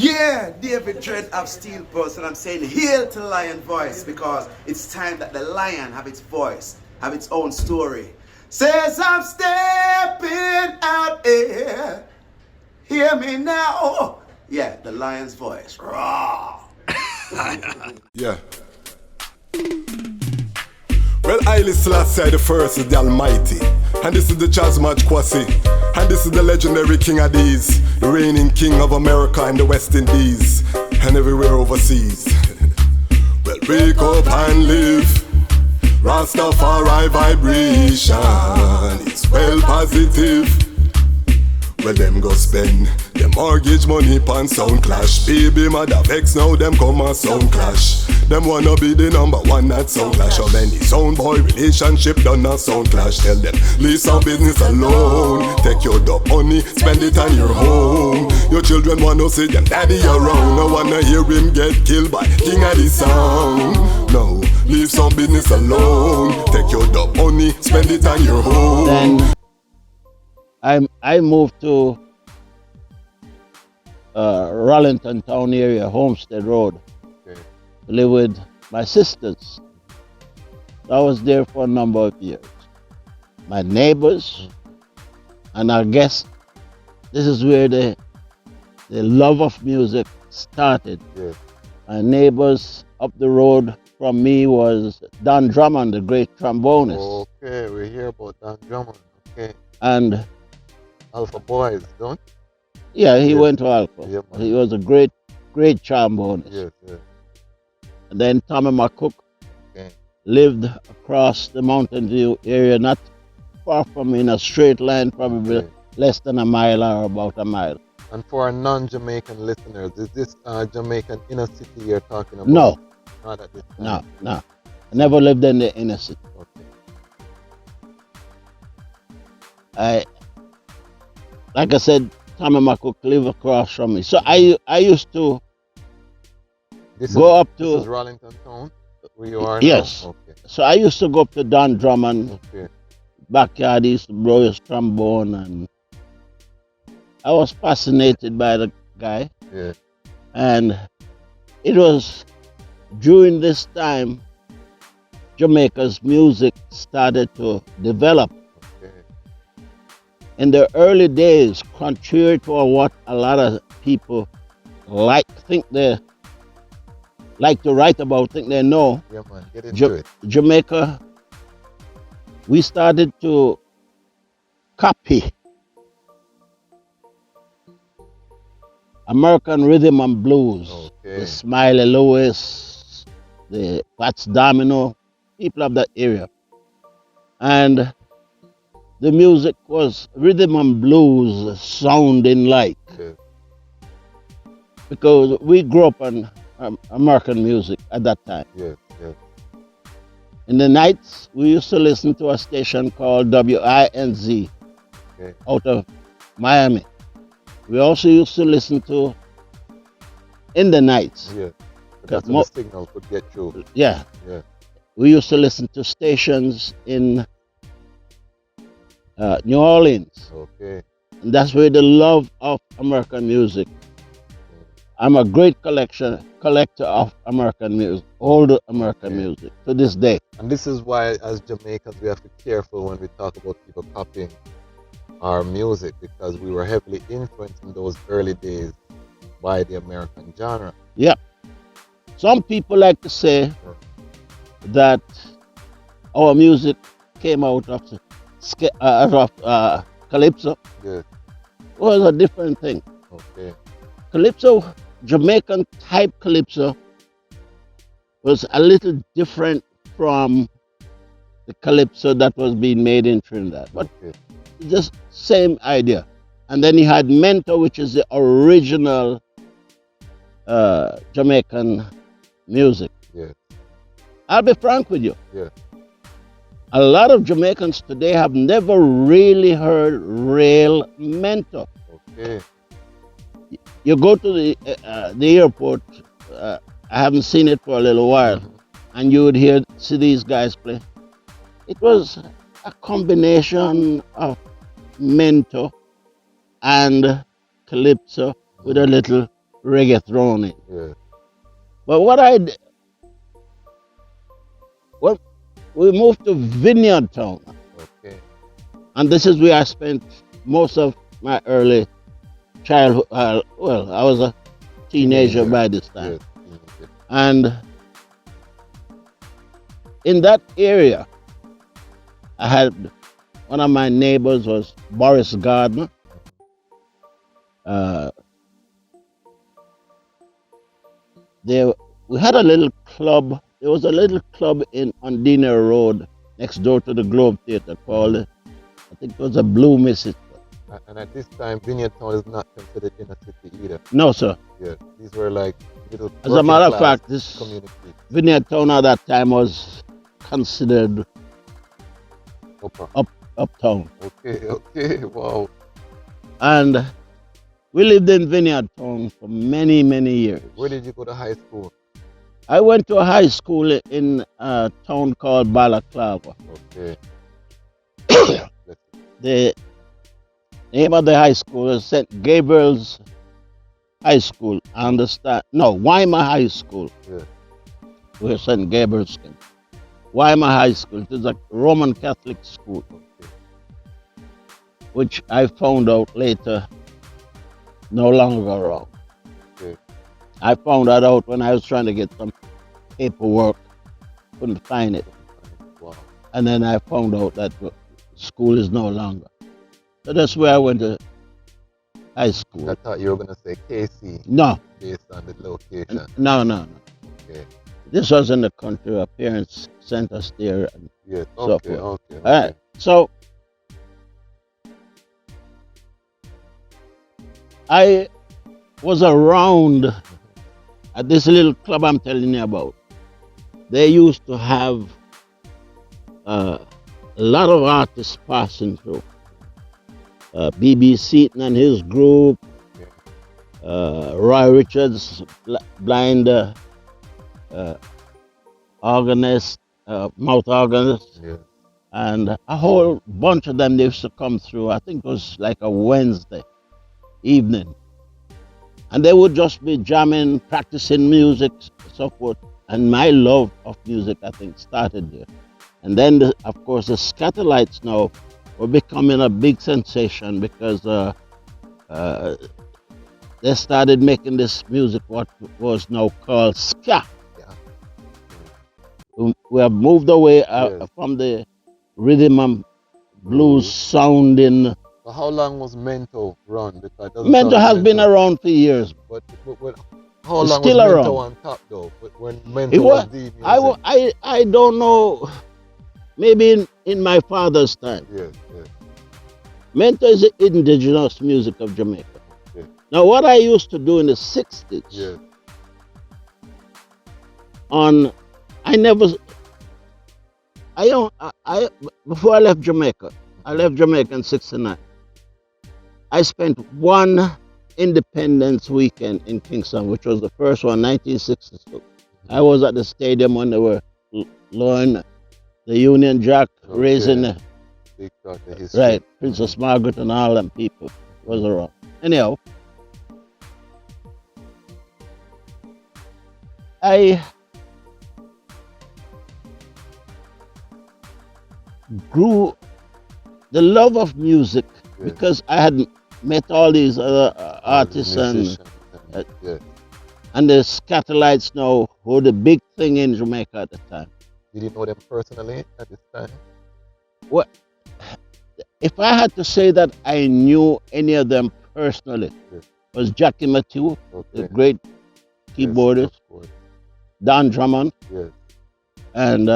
Yeah, David Dread of Steel Pulse, and I'm saying hail to Lion Voice because it's time that the lion have its voice, have its own story. Says I'm stepping out here. Hear me now. Yeah, the lion's voice. Raw. Yeah. Well, Haile Selassie the first is the Almighty, and this is the Dejazmatch Kwasi, and this is the legendary King of these, the reigning King of America and the West Indies, and everywhere overseas. Well, wake up and live, Rastafari vibration, it's well positive. Well, them go spend them mortgage money pan sound clash. Baby mother vex now, them come a sound clash. Them wanna be the number one at sound clash. How many sound boy relationship done a sound clash? Tell them, leave some business alone. Take your dub money, spend it on your home. Your children wanna see them daddy around. No wanna hear him get killed by king of the sound. No, leave some business alone. Take your dub money, spend it on your home. Then I moved to Rollington Town area, Homestead Road, to live with my sisters. I was there for a number of years. My neighbors, and I guess this is where the love of music started. Yeah. My neighbors up the road from me was Don Drummond, the great trombonist. Okay, we hear about Don Drummond. Okay. And Alpha Boys, don't? yeah, he Yes. went to Alpha. Yeah, man. He was a great trombonist. Yes, yes. And then Tommy McCook Okay. lived across the Mountain View area, not far from me, in a straight line, probably Okay. less than a mile or about a mile. And for our non-Jamaican listeners, is this Jamaican inner city you're talking about? No, Not at this time. no, no. I never lived in the inner city. Okay. Like I said, Tommy McCook lived across from me. So I used to This go is, up This to, is Rollington Town, where you are yes. now? So I used to go up to Don Drummond Okay. backyard. He used to blow his trombone, and I was fascinated by the guy. Yeah. And it was during this time Jamaica's music started to develop. Okay. In the early days, contrary to what a lot of people think they like to write about, think they know, Yeah, man. Get into it. Jamaica, we started to copy American rhythm and blues. Okay. The Smiley Lewis, the Fats Domino, people of that area. And the music was rhythm and blues sounding like, Okay. because we grew up on American music at that time. Yes, yes. In the nights, we used to listen to a station called WINZ Okay. out of Miami. We also used to listen to, in the nights, Yeah. But that's when mo- the signal could get through. yeah, Yeah. we used to listen to stations in New Orleans. Okay. And that's where the love of American music. I'm a great collector of American music, older American music, to this day. And this is why, as Jamaicans, we have to be careful when we talk about people copying our music, because we were heavily influenced in those early days by the American genre. Yeah. Some people like to say that our music came out of calypso. Yes. Was a different thing. Okay. Calypso, Jamaican type calypso, was a little different from the calypso that was being made in Trinidad, but Okay. just same idea. And then he had Mento, which is the original Jamaican music. Yeah. I'll be frank with you. Yeah. A lot of Jamaicans today have never really heard real Mento. Okay. You go to the airport, I haven't seen it for a little while, and you would see these guys play. It was a combination of Mento and Calypso with a little reggae thrown in. Yeah. But when we moved to Vineyard Town, Okay. and this is where I spent most of my early childhood. Well, I was a teenager by this time. Yes. Teenager. And in that area, I had one of my neighbors was Boris Gardner. We had a little club. There was a little club on Diner Road next door to the Globe Theatre called, I think it was a Blue Mississippi. And at this time, Vineyard Town is not considered inner city either. No, sir. Yeah. These were like little. As a matter of fact, this community. Vineyard Town at that time was considered uptown. Okay. Okay. Wow. And we lived in Vineyard Town for many, many years. Where did you go to high school? I went to a high school in a town called Balaclava. Okay. The name of the high school is St. Gabriel's High School. I understand. No, Weimar High School. Yeah. Where St. Gabriel's came. Weimar High School. It is a Roman Catholic school, Okay. which I found out later no longer around. Okay. I found that out when I was trying to get some paperwork. Couldn't find it. Wow. And then I found out that the school is no longer. So that's where I went to high school. I thought you were gonna say KC No, based on the location. no. Okay. This was in the country. Our parents sent us there. And Yes. so Okay. forth. Okay. All right. So I was around at this little club I'm telling you about. They used to have a lot of artists passing through. B.B. Seaton and his group, Roy Richards, blind organist, mouth organist, Yeah. and a whole bunch of them. They used to come through. I think it was like a Wednesday evening, and they would just be jamming, practicing music, so forth. And my love of music, I think, started there. And then, of course, the Scatterlights now were becoming a big sensation because they started making this music, what was now called ska. Yeah. We have moved away Yes. from the rhythm and blues sounding. So how long was Mento run? Because it doesn't Mento sound has like been around for years. But how It's long still was around. Mento on top though? But when Mento It was was, the music. I don't know, maybe in my father's time. Yes. Yes. Mento is the indigenous music of Jamaica. Yeah. Now, what I used to do in the 60s, Yes. before I left Jamaica, I left Jamaica in 69. I spent one Independence weekend in Kingston, which was the first one, 1962. I was at the stadium when they were lowering the Union Jack, Okay. raising the, Big part of history. right, Princess Margaret and all them people was around. Anyhow, I grew the love of music Yes. because I had met all these other artists Musicians uh, yes. and the Scatterlights now were the big thing in Jamaica at the time. Did you know them personally at this time? What if I had to say that I knew any of them personally? Yes. Was Jackie Matthew, Okay. the great keyboardist, Yes, of course. Don Drummond, Yes. and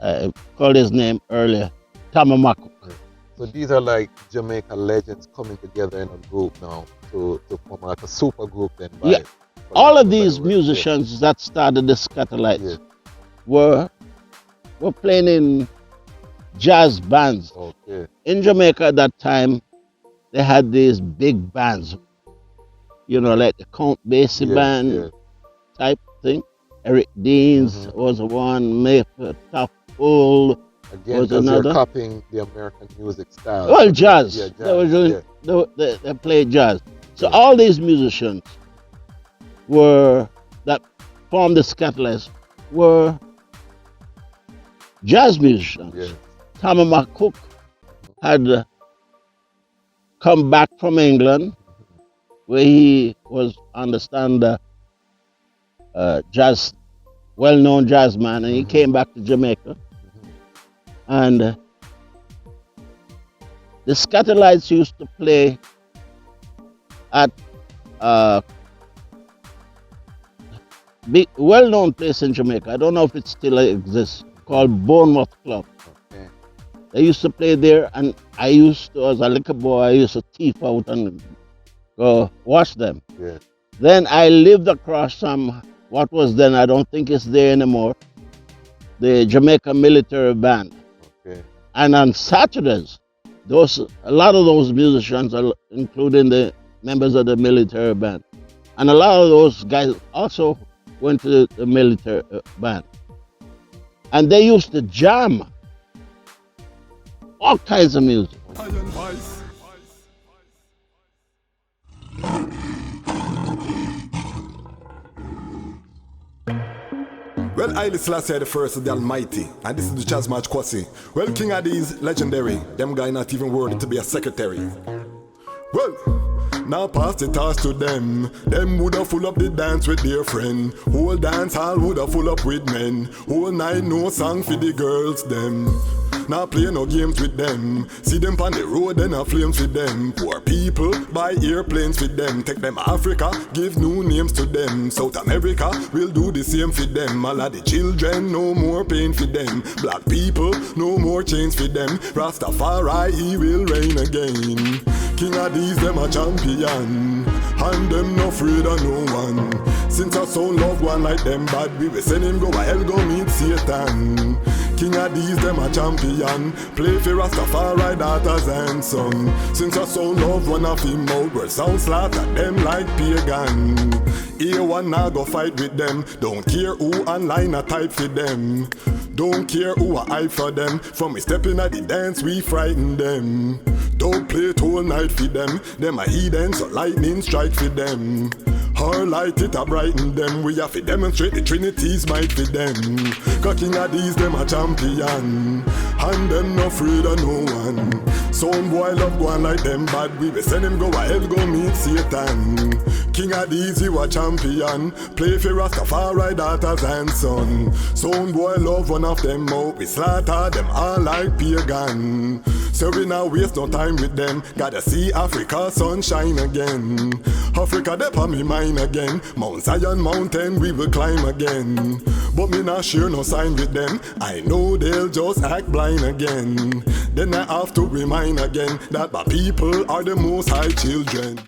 I called his name earlier, Tamamaku. So these are like Jamaica legends coming together in a group now to form like a super group then. Yeah. for All lack of a better these word. musicians that started the Scatterlights Yes. were playing in jazz bands. Okay. In Jamaica at that time, they had these big bands, like the Count Basie Yes, band yes. type thing. Eric Deans was one, Maple, Top Full, Again, was because they're another. copying the American music style. Well, jazz. Yeah, jazz. They were doing. They played jazz. So Yeah. all these musicians that formed the Scatterless were jazz musicians. Yeah. Tommy McCook had come back from England, where he was, understand, jazz, well-known jazz man, and he came back to Jamaica. And the Scatterlights used to play at big, well-known place in Jamaica. I don't know if it still exists, called Bournemouth Club. Okay. They used to play there, and I used to, as a little boy, I used to thief out and go watch them. Yeah. Then I lived across from what was then, I don't think it's there anymore, the Jamaican military band. Okay. And on Saturdays, a lot of those musicians, including the members of the military band, and a lot of those guys also went to the military band. And they used to jam all kinds of music. Well, Haile Selassie the first of the Almighty, and this is the Dejazmatch Kwasi. Well, King Addies, legendary. Them guy not even worthy to be a secretary. Well, now pass the task to them. Them woulda full up the dance with their friend. Whole dance hall woulda full up with men. Whole night no song for the girls them. Now play no games with them. See them on the road, then a flames with them. Poor people buy airplanes with them. Take them Africa, give new names to them. South America will do the same for them. All of the children, no more pain for them. Black people, no more chains for them. Rastafari, he will reign again. King of these, them a champion. And them no afraid of no one. Since our soul love one like them bad, we will send him go a hell go meet Satan. King of these, them a champion. Play for Rastafari, daughters and son. Since our soul love one of him out, we sound slaughter them like pagan. A1 now go fight with them. Don't care who online a type for them. Don't care who a hype for them. From we stepping at the dance, we frighten them. Don't play it all night for them. Them a heathen, so lightning strike for them. Or light it a brighten them. We have to demonstrate the Trinity's might for them. Cause King of these, them a champion. And them no afraid of no one. Some boy love one like them bad. We will send him go a hell go meet Satan. King of these, you a champion. Play for Rastafari, daughters and son. Some boy love one of them out. We slaughter them all like pagan. So we now waste no time with them. Gotta see Africa sunshine again. Africa they on me mind again. Mount Zion mountain we will climb again. But me not share no sign with them. I know they'll just act blind again. Then I have to remind again that my people are the most high children.